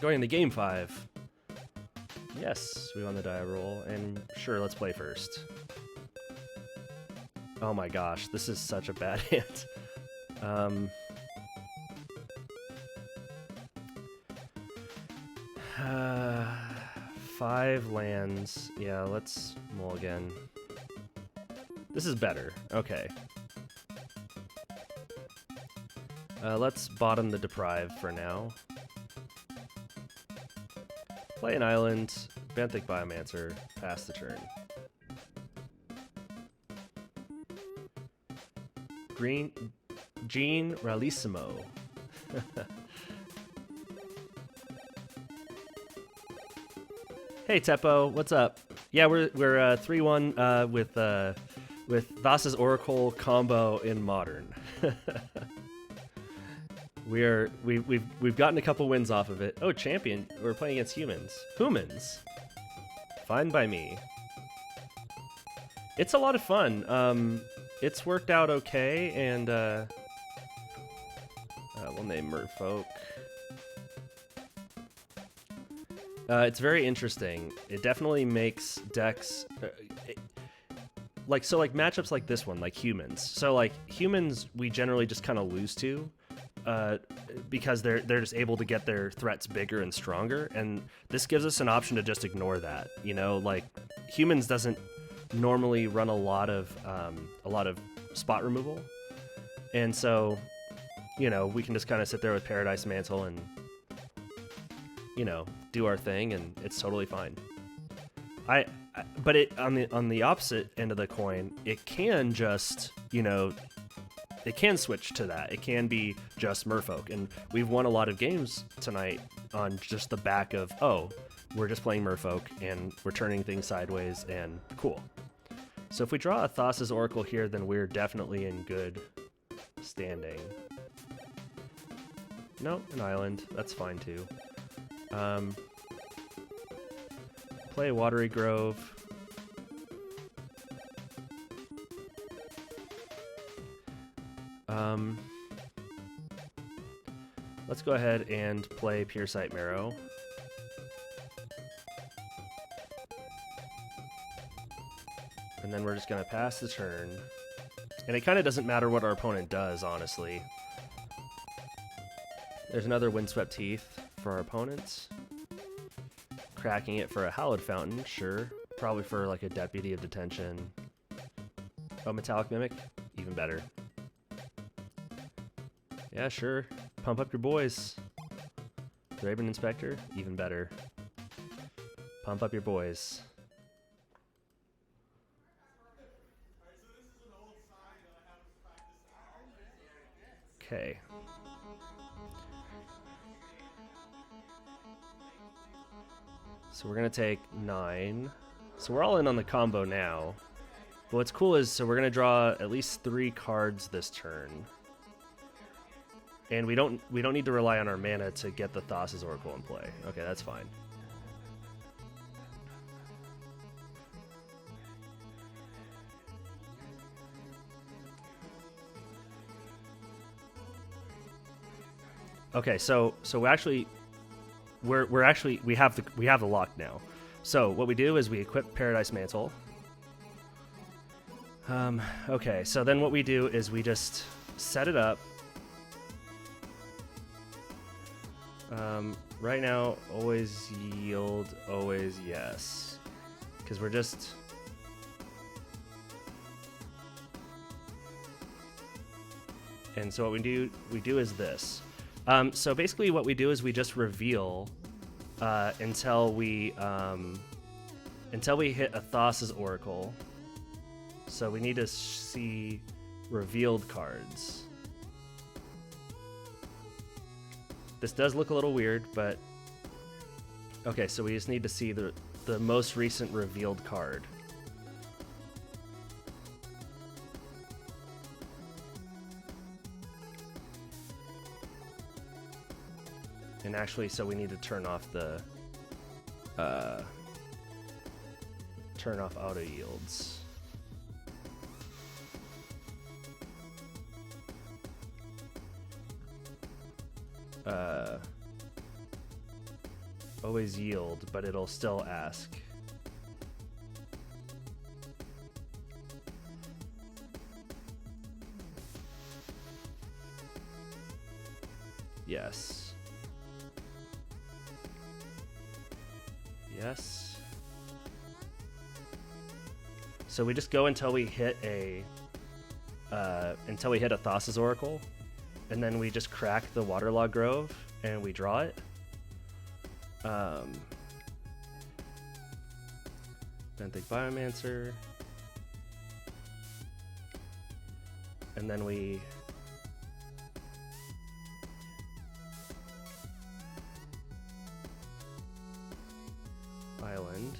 Going into game 5. Yes, we won the die roll, and sure, let's play first. Oh my gosh, this is such a bad hand. 5 lands. Yeah, let's mulligan. This is better. Okay. Let's bottom the deprive for now. Play an island, Benthic Biomancer, pass the turn. Green Gene Ralissimo. Hey Teppo, what's up? Yeah, we're 3-1 with Thassa's Oracle combo in Modern. We've gotten a couple wins off of it. Oh, champion! We're playing against humans. Humans. Fine by me. It's a lot of fun. It's worked out okay, and we'll name Merfolk. It's very interesting. It definitely makes decks like matchups like this one, like humans. So like humans, we generally just kind of lose to. Because they're just able to get their threats bigger and stronger, and this gives us an option to just ignore that. You know, like humans doesn't normally run a lot of spot removal, and so we can just kind of sit there with Paradise Mantle and do our thing, and it's totally fine. But it on the opposite end of the coin, it can just it can switch to that. It can be just Merfolk. And we've won a lot of games tonight on just the back of, oh, we're just playing Merfolk and we're turning things sideways and cool. So if we draw a Thassa's Oracle here, then we're definitely in good standing. No, an island. That's fine too. Play Watery Grove. Let's go ahead and play Piersight Marrow. And then we're just going to pass the turn. And it kind of doesn't matter what our opponent does, honestly. There's another Windswept Teeth for our opponents. Cracking it for a Hallowed Fountain, sure. Probably for like a Deputy of Detention. Oh, Metallic Mimic? Even better. Yeah, sure. Pump up your boys. Raven Inspector? Even better. Pump up your boys. Okay. So we're going to take 9. So we're all in on the combo now. But what's cool is, so we're going to draw at least 3 cards this turn. And we don't need to rely on our mana to get the Thassa's Oracle in play. Okay, that's fine. Okay, so we have the lock now. So what we do is we equip Paradise Mantle. Okay, so then what we do is we just set it up. Right now, always yield, always yes. Because we're just... And so what we do is this. So basically what we do is we just reveal until we hit a Thassa's Oracle. So we need to see revealed cards. This does look a little weird, but okay, so we just need to see the most recent revealed card. And actually, so we need to turn off the turn off auto yields. always yield, but it'll still ask. Yes. Yes. So we just go until we hit a Thassa's Oracle, and then we just crack the Waterlogged Grove and we draw it. Benthic Biomancer, and then we Island,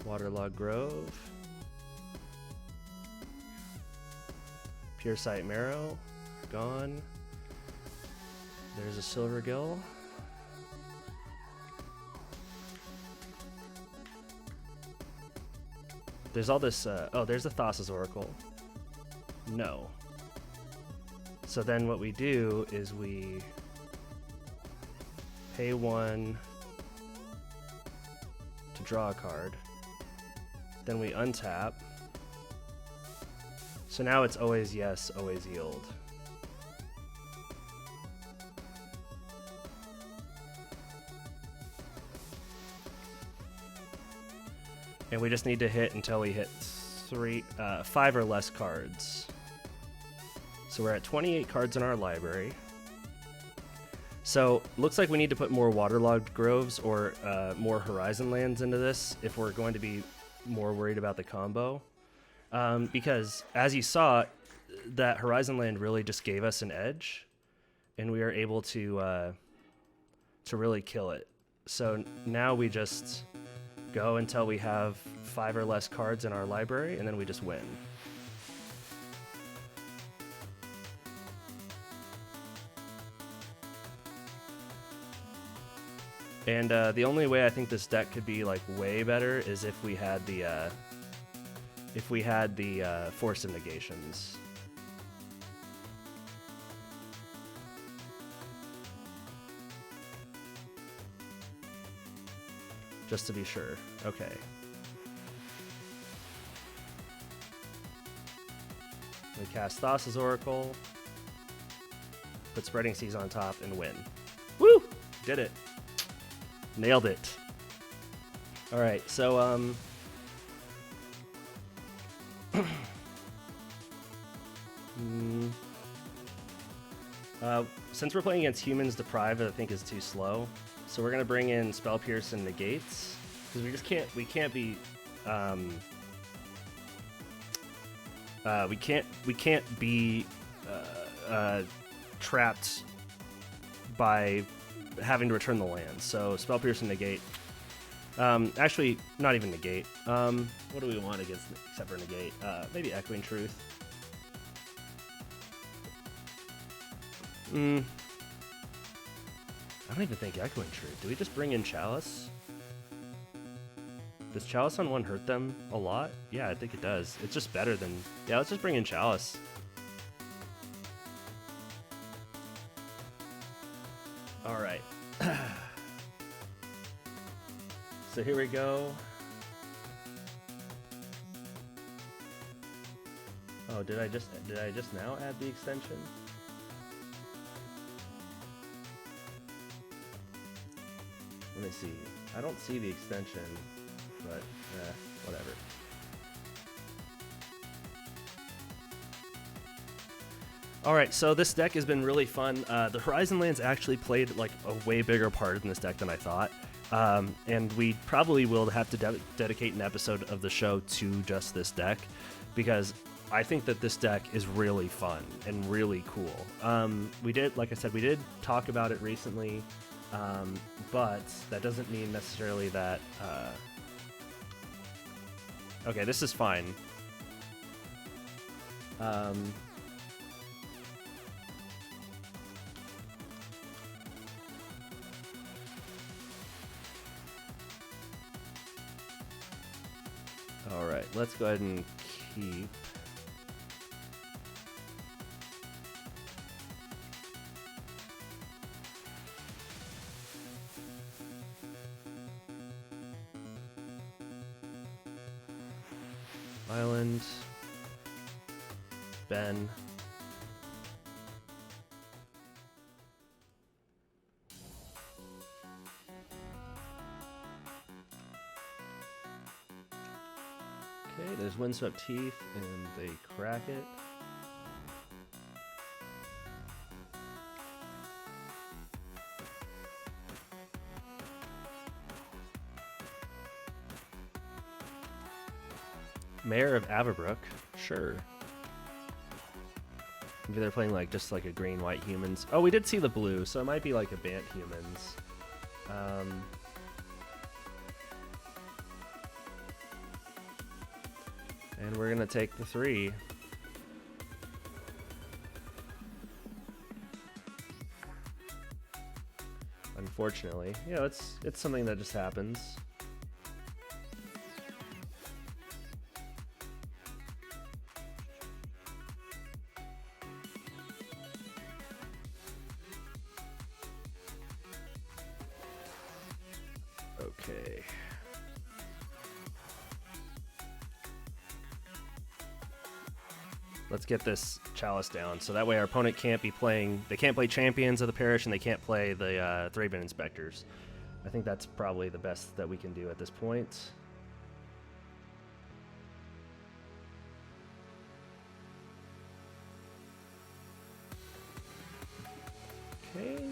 Waterlogged Grove, Pure Sight Marrow, gone. There's a Silver Gill. There's all this, oh, there's a Thassa's Oracle. No. So then what we do is we pay 1 to draw a card. Then we untap. So now it's always yes, always yield. And we just need to hit until we hit 5 or less cards. So we're at 28 cards in our library. So looks like we need to put more Waterlogged Groves or more Horizon Lands into this if we're going to be more worried about the combo. Because as you saw, that Horizon Land really just gave us an edge, and we are able to really kill it. So now we just go until we have 5 or less cards in our library, and then we just win. And the only way I think this deck could be like way better is if we had the Force of Negations. Just to be sure. Okay. We cast Thassa's Oracle, put Spreading Seas on top, and win. Woo! Did it. Nailed it. All right, so since we're playing against humans, Deprive I think is too slow. So we're gonna bring in Spell Pierce and Negates because we can't be trapped by having to return the land. So Spell Pierce and Negate. Actually, not even Negate. What do we want except for Negate? Maybe Echoing Truth. I don't even think Echoing Truth. Do we just bring in Chalice? Does Chalice on 1 hurt them a lot? Yeah, I think it does. It's just better than... Yeah, let's just bring in Chalice. Alright. So here we go. Oh, did I just now add the extension? Let me see. I don't see the extension, but whatever. Alright, so this deck has been really fun. The Horizon Lands actually played like a way bigger part in this deck than I thought. And we probably will have to dedicate an episode of the show to just this deck, because I think that this deck is really fun and really cool. We did, like I said, we did talk about it recently. But that doesn't mean necessarily that... Okay, this is fine. Alright, let's go ahead and keep... Island. Ben. Okay, there's Windswept Teeth, and they crack it. Mayor of Averbrook, sure. Maybe they're playing like just like a green-white humans. Oh, we did see the blue, so it might be like a Bant humans. And we're gonna take the 3. Unfortunately, yeah, it's something that just happens. Okay. Let's get this Chalice down, so that way our opponent can't be playing. They can't play Champions of the Parish, and they can't play the Thraben Inspectors. I think that's probably the best that we can do at this point. Okay.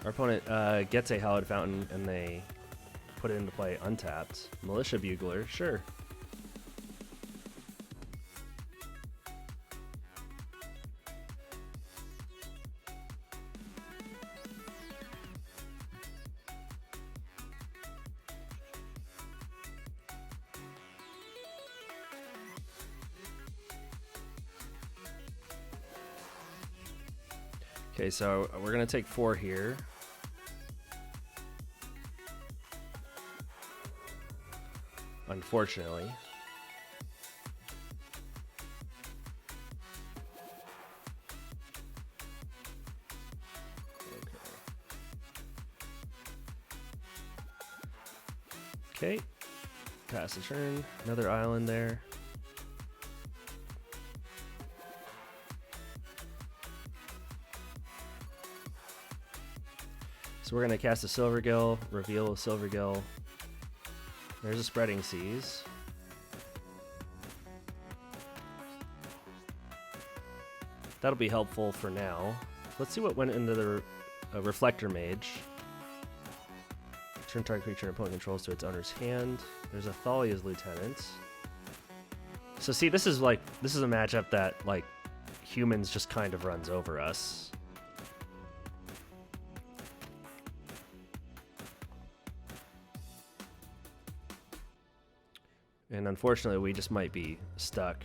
Our opponent gets a Hallowed Fountain, and they put it into play untapped. Militia Bugler, sure. Okay, so we're going to take 4 here. Unfortunately. Okay. Pass the turn. Another island there. So we're going to cast a Silvergill, reveal a Silvergill. There's a Spreading Seas. That'll be helpful for now. Let's see what went into the Reflector Mage. Turn target creature and opponent controls to its owner's hand. There's a Thalia's Lieutenant. So see, this is a matchup that like humans just kind of runs over us. And unfortunately, we just might be stuck.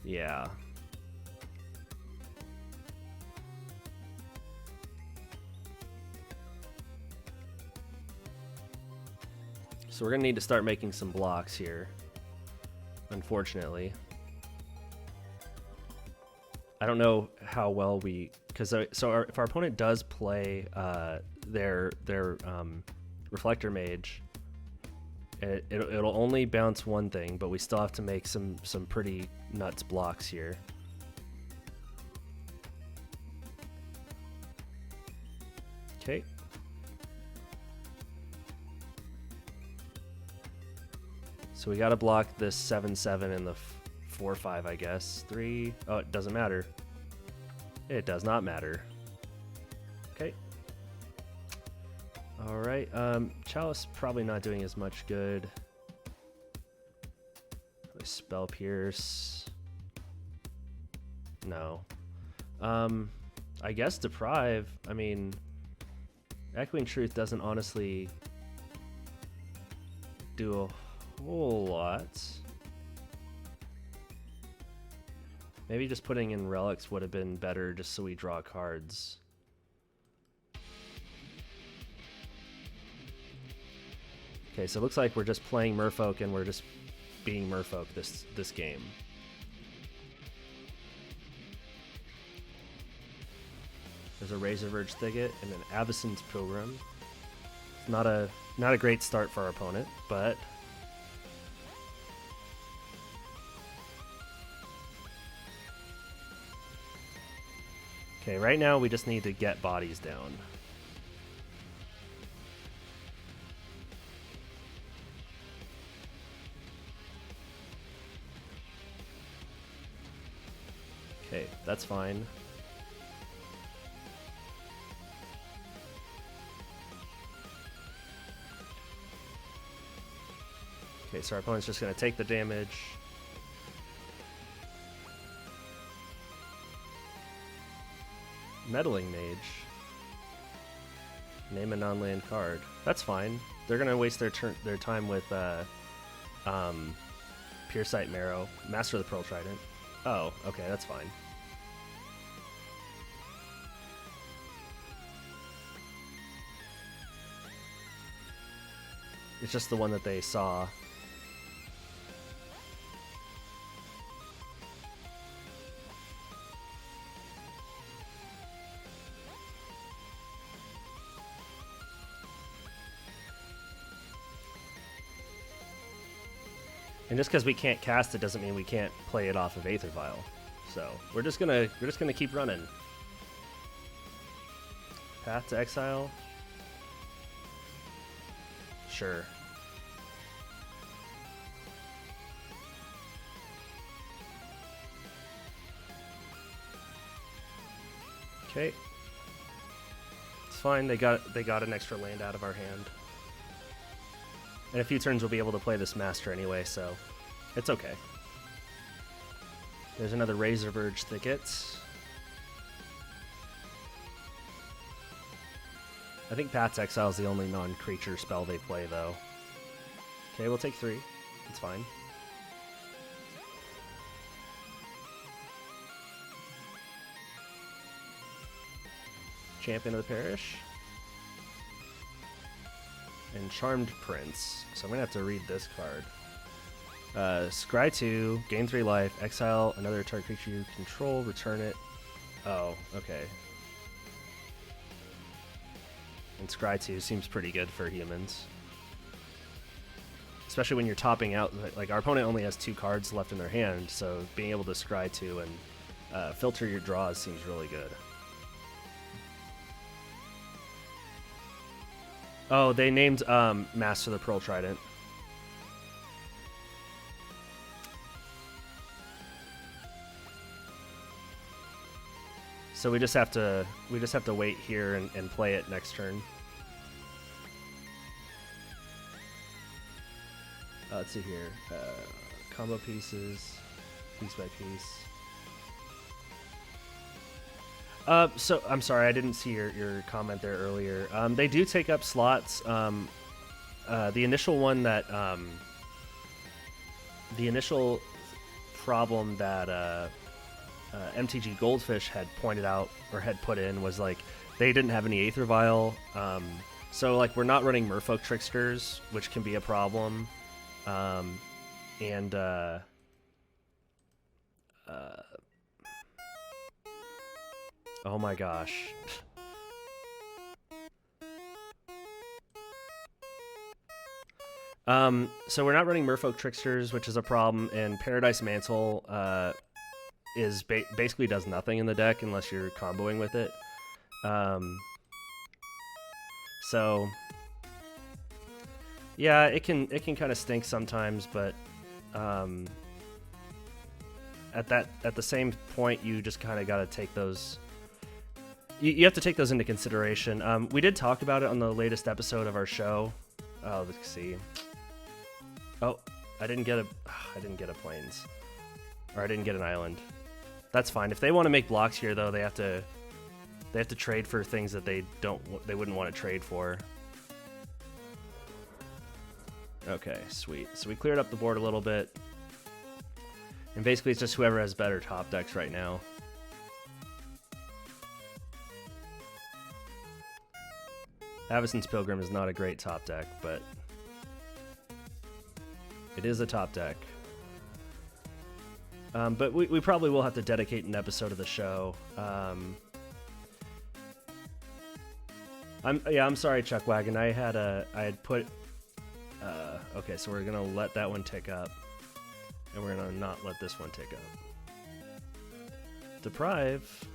Yeah. So we're going to need to start making some blocks here, unfortunately. I don't know how well we... Because if our opponent does play their Reflector Mage, it'll only bounce one thing, but we still have to make some pretty nuts blocks here. Okay. So we got to block this 7/7 and the 4/5, I guess. 3. Oh, it doesn't matter. It does not matter. Okay. All right. Chalice probably not doing as much good. Spell Pierce. No. I guess Deprive. I mean, Echoing Truth doesn't honestly do a whole lot. Maybe just putting in relics would have been better just so we draw cards. Okay, so it looks like we're just playing Merfolk and we're just being Merfolk this game. There's a Razorverge Thicket and an Avacyn's Pilgrim. It's not a great start for our opponent, but okay, right now we just need to get bodies down. Okay, that's fine. Okay, so our opponent's just going to take the damage. Meddling Mage. Name a non-land card. That's fine. They're going to waste their time with Pure Sight Marrow. Master of the Pearl Trident. Oh, okay, that's fine. It's just the one that they saw. And just because we can't cast it doesn't mean we can't play it off of Aether Vial. So we're just gonna keep running. Path to Exile. Sure. Okay. It's fine. They got an extra land out of our hand. In a few turns, we'll be able to play this Master anyway, so it's okay. There's another Razorverge Thicket. I think Path's Exile is the only non-creature spell they play, though. Okay, we'll take 3. It's fine. Champion of the Parish. And Charmed Prince. So I'm going to have to read this card. Scry 2, gain 3 life, exile another target creature you control, return it. Oh, okay. And Scry 2 seems pretty good for humans. Especially when you're topping out. Like, our opponent only has 2 cards left in their hand, so being able to Scry 2 and filter your draws seems really good. Oh, they named Master of the Pearl Trident. So we just have to wait here and play it next turn. Let's see here. Combo pieces, piece by piece. So I'm sorry, I didn't see your comment there earlier. They do take up slots. The initial one that the initial problem that MTG Goldfish had pointed out or had put in was like they didn't have any Aether Vial. So like we're not running Merfolk Tricksters, which can be a problem. Oh my gosh. So we're not running Merfolk Tricksters, which is a problem, and Paradise Mantle is basically does nothing in the deck unless you're comboing with it. So yeah, it can kind of stink sometimes, but at the same point, you just kind of got to take those. You have to take those into consideration. We did talk about it on the latest episode of our show. Oh, let's see. Oh, I didn't get a plains, or I didn't get an island. That's fine. If they want to make blocks here, though, they have to trade for things that they wouldn't want to trade for. Okay, sweet. So we cleared up the board a little bit, and basically it's just whoever has better top decks right now. Avacyn's Pilgrim is not a great top deck, but It is a top deck. But we probably will have to dedicate an episode of the show. I'm sorry, Chuck Wagon. I had put. Okay, so we're gonna let that one tick up, and we're gonna not let this one tick up. Deprive.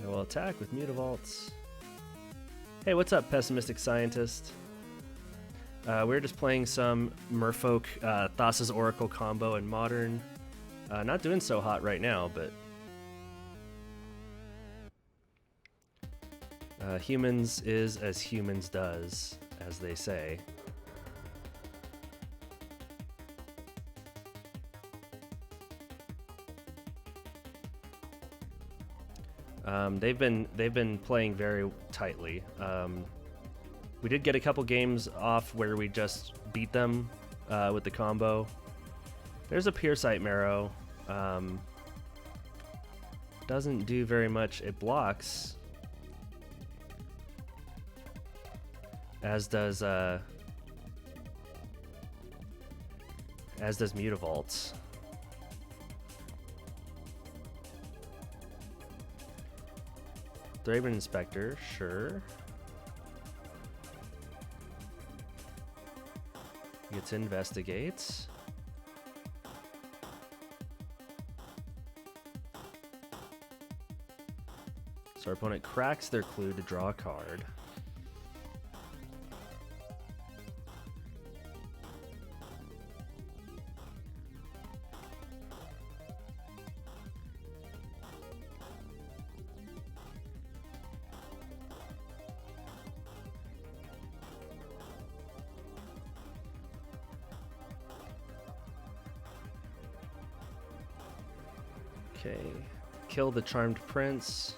I will attack with Mutavaults. Hey, what's up, pessimistic scientist? We're just playing some Merfolk Thassa's Oracle combo in Modern. Not doing so hot right now, but humans is as humans does, as they say. They've been playing very tightly. We did get a couple games off where we just beat them with the combo. There's a Piersight Marrow. Doesn't do very much. It blocks. As does Mutavaults. Thraben Inspector, sure. Gets investigates. So our opponent cracks their clue to draw a card. Okay, kill the Charmed Prince.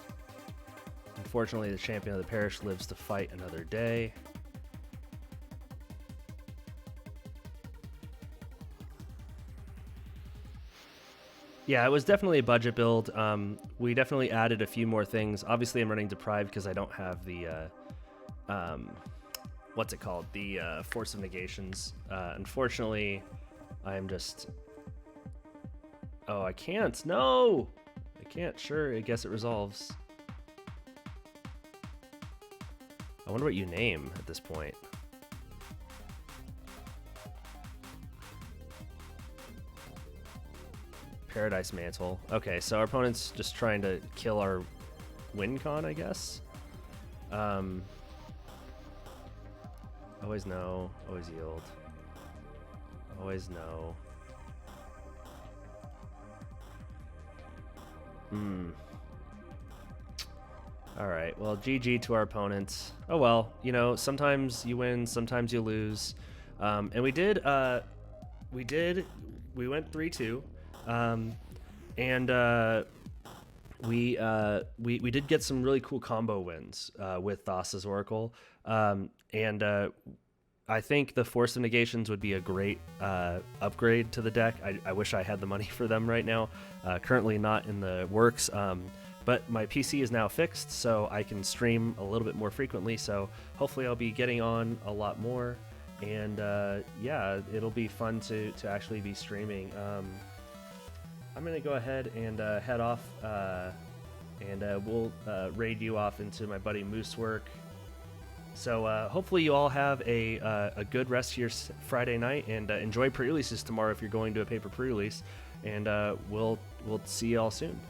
Unfortunately, the champion of the parish lives to fight another day. Yeah, it was definitely a budget build. We definitely added a few more things. Obviously, I'm running Deprived because I don't have the, what's it called? The Force of Negations. Unfortunately, I'm just... Oh, I can't. No! I can't. Sure, I guess it resolves. I wonder what you name at this point. Paradise Mantle. Okay, so our opponent's just trying to kill our win con, I guess. Always no. Always yield. Always no. Alright, well, GG to our opponents. Oh well, you know, sometimes you win, sometimes you lose. And we went 3-2. We did get some really cool combo wins with Thassa's Oracle. I think the Force of Negations would be a great upgrade to the deck. I wish I had the money for them right now. Currently not in the works, but my PC is now fixed, so I can stream a little bit more frequently, so hopefully I'll be getting on a lot more, and yeah, it'll be fun to actually be streaming. I'm going to go ahead and head off, and we'll raid you off into my buddy Moosework. So hopefully you all have a good rest of your Friday night, and enjoy pre-releases tomorrow if you're going to a paper pre-release, and we'll see you all soon.